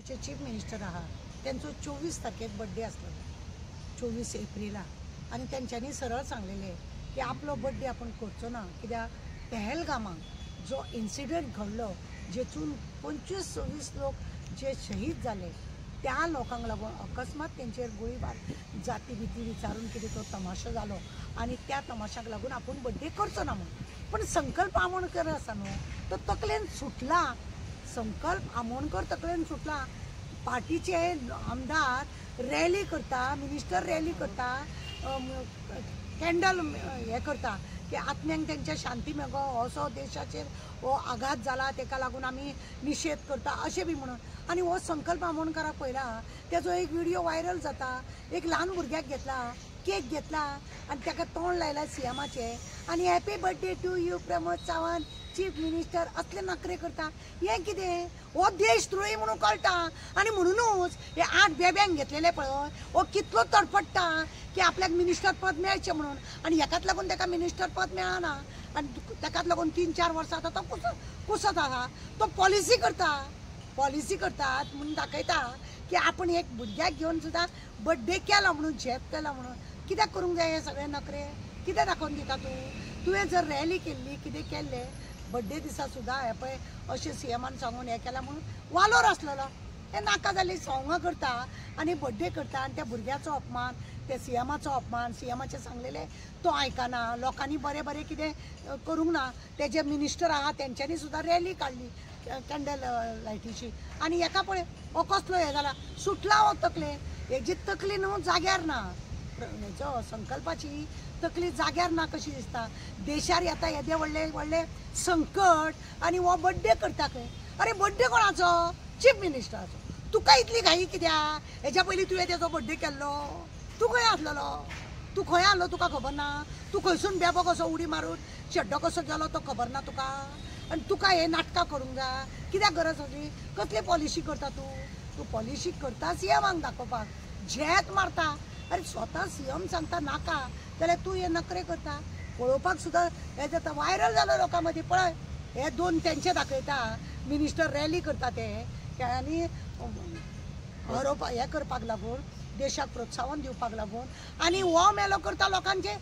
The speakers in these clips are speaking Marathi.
चीफ मिनिस्टर आहा त्यांचो 24 तारखेक बर्थडे आसलो 24 एप्रिला आणि त्यांच्यानी सरळ सांगलेले की आपलो बर्थडे आपण करचो ना कित्याक पहलगामाक जो इन्सिडंट घडलो जेतून 25-26 लोक जे शहीद झाले त्या लोकांक लागून अकस्मात तेंचेर गोळीबार जाती भीती विचारून कितें तो तमाशो जालो आणि त्या तमाशाक लागून आपण बर्थडे करचो ना म्हणून पण संकल्प आमोणकर आसा न्हू तो तकलेन सुटला संकल्प आमोणकर तकलेन सुटला पार्टीचे आमदार रॅली करता मिनिस्टर रॅली करता कॅन्डल हे करता की आत्म्यांक तेंच्या शांती मेळो असो देशाचेर हो आघात जाला तेका लागून आमी निशेध करता अशें बी म्हणून आनी हो संकल्प आमोणकराक पळयला तेजो एक व्हिडिओ व्हायरल जाता एक ल्हान भुरग्याक घेतला केक घेतला आनी ताका तोंड लायला सीएमाचे आनी happy birthday to you Pramod Sawant chief minister असले नखरे करता हे कितें हो देशद्रोही म्हणून कळटा आनी म्हणूनच हे 8 बेब्यांक घेतलेले पळय हो कितलो तडफडटा की आपल्याक मिनिस्टर पद मेळचें म्हणून आनी हेकाच लागून ताका मिनिस्टर पद मेळना आनी ताकाच लागून 3-4 वर्सां आतां तो कुसत आहा तो पॉलिसी करतात म्हणून दाखयता की आपण एक भुरग्याक घेवन सुद्दां बर्थडे केला म्हणून झेप केला म्हणून कित्याक करूंक जाय हे सगळे नखरे कितें दाखोवन दिता तुवें जर रॅली केल्ली कितें केल्लें बर्थडे दिसा सुद्दां हे पळय अशें सीएमान सांगून हें केलां म्हणून वालोर आसलेलो हे नाका जाल्ली सोंगां करता आनी बर्थडे करता आनी त्या भुरग्याचो अपमान त्या सीएमाचो अपमान सीएमाचें सांगलेलें तो आयकना लोकांनी बरें बरें कितें करूंक ना ते जे मिनिस्टर आहा तेंच्यांनी सुद्दां रॅली काडली कॅन्डल लायटीची आनी हेका पळय हो कसलो हे जाला सुटला हो तकले हेजी तकली न्हू जाग्यार ना हेजो संकल्पाची तकली जाग्यार ना कशी दिसता देशार येता येदे व्हडले व्हडले संकट आनी हो बर्थडे करता खंय अरे बर्थडे कोणाचो चीफ मिनिस्टराचो तुका इतली घाई कित्याक हेच्या पयलीं तुवें तेजो बर्थडे केल्लो तूं खंय आसलेलो तूं खंय आहलो तुका खबर ना तूं खंयसून बेबो कसो उडी मारून शेड्डो कसो गेलो तो खबर ना तुका आनी तुका हे नाटकां करूंक जाय कित्याक गरज आसली कसली पॉलिसी करता तूं पॉलिसी करता सीएमाक दाखोवपाक झेत मारता अरे स्वता सीएम सांगता नाका जाल्यार तूं हे नखरे करता पळोवपाक सुद्दां हे जाता व्हायरल जालो लोकां मदीं पळय हे 2 तेंचे दाखयता मिनिस्टर रॅली करता ते आनी हरोवपाक हे करपाक लागून देशाक प्रोत्साहन दिवपाक लागून आनी हो मेलो करता लोकांचे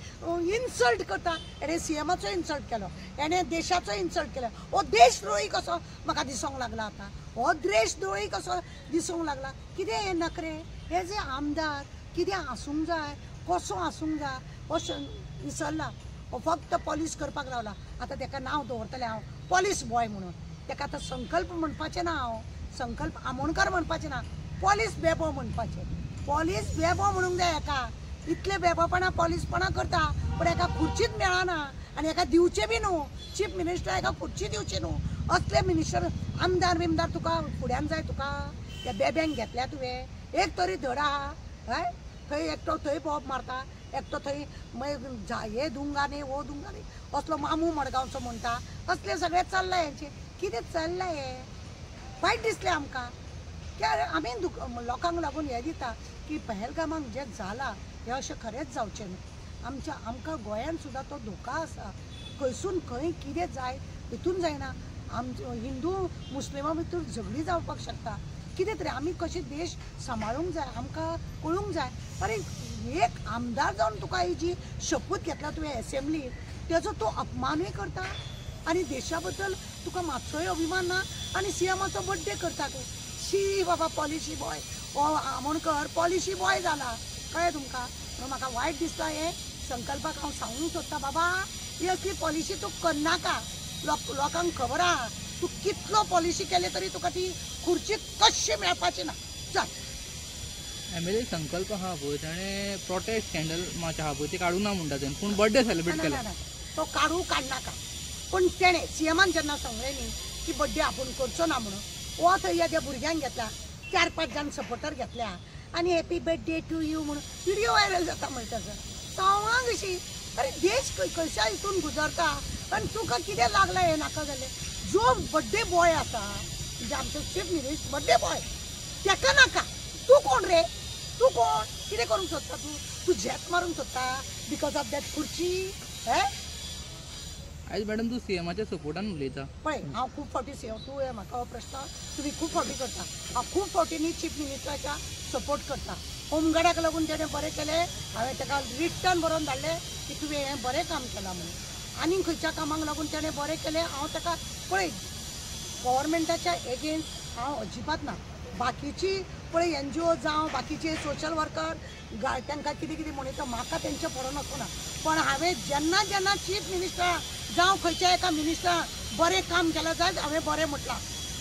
इन्सल्ट करता हेणे सीएमाचो इन्सल्ट केलो हेणे देशाचो इन्सल्ट केलो हो देशद्रोही कसो म्हाका दिसूंक लागला आतां हो देशद्रोही कसो दिसूंक लागला कितें हे नखरे हे जे आमदार कितें आसूंक जाय कसो आसूंक जाय हो विसरला हो फक्त पॉलिस करपाक लावला आतां ताका नांव दवरतलें हांव पॉलिस बॉय म्हणून ताका आतां संकल्प म्हणपाचें ना हांव संकल्प आमोणकार म्हणपाचें ना पॉलिस बेबो म्हणपाचें पॉलिस बेबो म्हणूंक जाय हेका इतले बेबोपणा पॉलिसपणा करता पण हेका खुर्चीच मेळना आनी हेका दिवचे बी न्हू चीफ मिनिस्टर हेका खुर्ची दिवची न्हू असले मिनिस्टर आमदार बिमदार तुका फुड्यान जाय तुका त्या बेब्यांक घेतल्या तुवें एक तरी धड आहा हय थंय एकटो थंय बॉब मारता एकटो थंय हे दुंगा न्ही वो दुंगा न्ही असलो मामू मडगांवचो म्हणटा असले सगळे चल्लां हेंचे कितें चल्लां हे वायट दिसलें आमकां कित्याक आमी लोकांक लागून हे दिता की पहलगामाक जें जालां हें अशें खरेंच जावचें न्हू आमकां गोंयान सुद्दां तो धोका आसा खंयसून खंय कितें जाय हितून जायना हिंदू मुस्लिमां भितर झगडी जावपाक शकता कितें तरी आमी कशे देश सांबाळूंक जाय आमकां कळूंक जाय अरे एक आमदार जावन तुका ही जी शपथ घेतला तुवें एसेंब्लीन तेजो तूं अपमानूय करता आनी देशा बद्दल तुका मात्सोय अभिमान ना आनी सीएमाचो बर्थडे करता तूं शी बाबा पॉलिसी बॉय हो आमोणकर पॉलिसी बॉय जाला कळ्ळें तुमकां म्हणून म्हाका वायट दिसता हे संकल्पाक हांव सांगूंक सोदता बाबा ही असली पॉलिसी तूं करनाका लोकांक खबर आहा तूं कितलो पॉलिसी केले तरी तुका ती खुर्ची कशी मेळपाची ना चल एमएलए संकल्प आहा पळय ताणें प्रोटेस्ट कॅन्डल मार्च आहा पळय ती काडूं ना म्हणटा तें पूण बर्थडे सेलिब्रेट केला तो काडनाका पूण तेणें सीएमान जेन्ना सांगलें न्ही की बर्थडे आपूण करचो ना म्हणून हो थंय त्या भुरग्यांक घेतला 4-5 जाण सपोर्टर घेतल्या आनी हॅपी बर्थडे टू यू म्हणून व्हिडिओ व्हायरल जाता म्हणटा सर सांगां कशी अरे देश खंयच्या हितून गुजरता आनी तुका कितें लागलां हें नाका जालें जो बर्थडे बॉय आसा म्हणजे आमचो चीफ मिनिस्टर बर्थडे बॉय ताका नाका तूं कोण रे तूं कोण कितें करूंक सोदता तूं झेत मारूंक सोदता बिकॉज ऑफ दॅट खुर्ची हे आयज मॅडम तू सीएमाच्या सपोर्टान उलयता. पळय हांव खूब फावटी तूं हे म्हाका हो प्रश्न तुमी खूब फावटी करता. हांव खूब फावटींनी चीफ मिनिस्टराच्या सपोर्ट करता. होमगार्डाक लागून तेणें बरें केलें, हांवें ताका रिटर्न बरोवन धाडलें की तुवें हें बरें काम केलां म्हणून. आनीक खंयच्या कामाक लागून तेणें बरें केलें हांव ताका पळय गव्हर्मेंटाच्या एगेन्स्ट हांव अजिबात ना. बाकीची पळय NGO जावं बाकीचे सोशल वर्कर तांकां कितें कितें म्हणटा म्हाका तेंचे फुडो नसना. पण हांवें जेन्ना जेन्ना चीफ मिनिस्टर जावं खंयच्या एका मिनिस्टरान बरें काम केलां जायत हांवें बरें म्हटलां.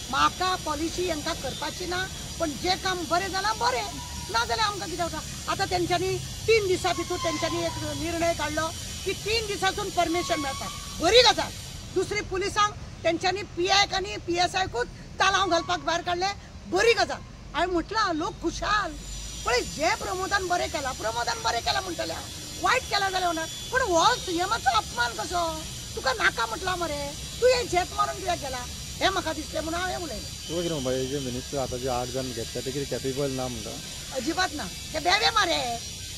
म्हाका पॉलिसी हांकां करपाची ना, पण जें काम बरें जालां बरें, ना जाल्यार आमकां कितें जाता. आतां तेंच्यांनी 3 दिसां भितर तेंच्यांनी एक निर्णय काडलो की 3 दिसांतून परमिशन मेळटा. बरी गजाल. दुसरी पुलिसांक तेंच्यांनी PIक आनी PSIकूच तालांव घालपाक भायर काडले. बरी गजाल. हांवें म्हटलां लोक खुशाल. पळय जें प्रमोदान बरें केलां म्हणटलें हांव. वायट केलां जाल्यार होणार. पण हो सीएमाचो अपमान कसो? तुका नाका म्हटलां मरे. तूं हें झेत मारून कित्याक गेला हें म्हाका दिसलें म्हणून हांवें उलयलें. तुका कितें म्हणपा जे मिनिस्टर आतां जे 8 जाण घेतले ते कितें कॅपेबल ना म्हणटा? अजिबात ना. ते बेवे मारे.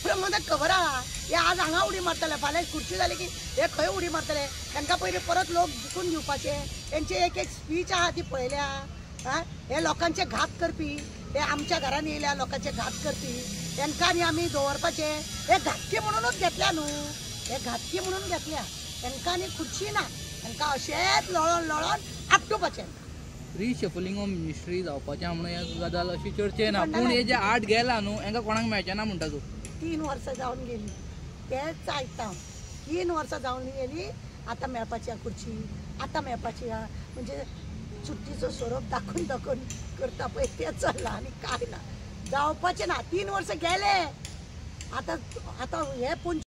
प्रमोदाक खबर आहा हे आज हांगा उडी मारतले, फाल्यां खुर्ची जाली की हे खंय उडी मारतले. तांकां पयलीं परत लोक जिखून दिवपाचे. तेंची एक एक स्पीच आहा ती पळयल्या. हे लोकांचे घात करपी, हे आमच्या घरान येयल्या लोकांचे घात करपी, तांकां आनी आमी दवरपाचे. हे घातकी म्हणूनच घेतल्या न्हू. हे घातकी म्हणून घेतल्या. तांकां आनी खुर्ची ना. तांकां अशेंच लळोन आपटोवपाचें. रिशफलिंग ऑफ मिनिस्ट्री जावपाचें म्हणून हे गजाल अशी चर्चे ना. पूण हे जे 8 गेला न्हू हांकां कोणाक मेळचें ना म्हणटा तूं. 3 वर्सां जावन गेली. तेच आयकता हांव. 3 वर्सां जावन गेली. आतां मेळपाची आहा खुर्ची, आतां मेळपाची आहा. म्हणजे चुट्टीचो सोरोप दाखोवन करता पळय तें चल्लां आनी कांय ना. जावपाचें ना. 3 वर्सां गेले. आतां हे